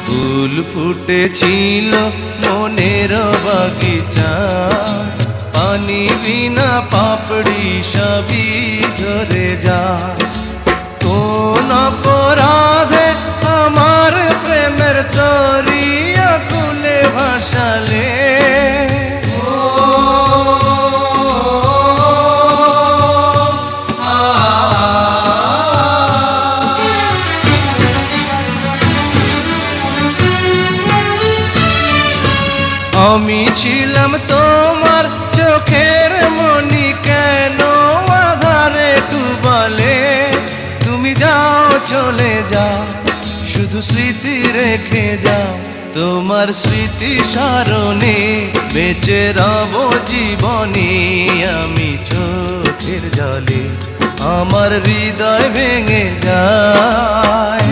ফুল ফুটেছিল মনের বাগিচা, পানি বিনা পাপড়ি সবই ঝরে যায়। কোন অপরাধে আমার প্রেমের তরি আকুলে ভাসালে, আমি ছিলাম তোমার চোখের মনি, কেন আধারে ডুবালে? তুমি যাও চলে যাও, শুধু স্মৃতি রেখে যাও। তোমার স্মৃতি স্মরণে বেঁচে রব জীবনে। আমি চোখের জলে আমার হৃদয় ভেঙে যায়।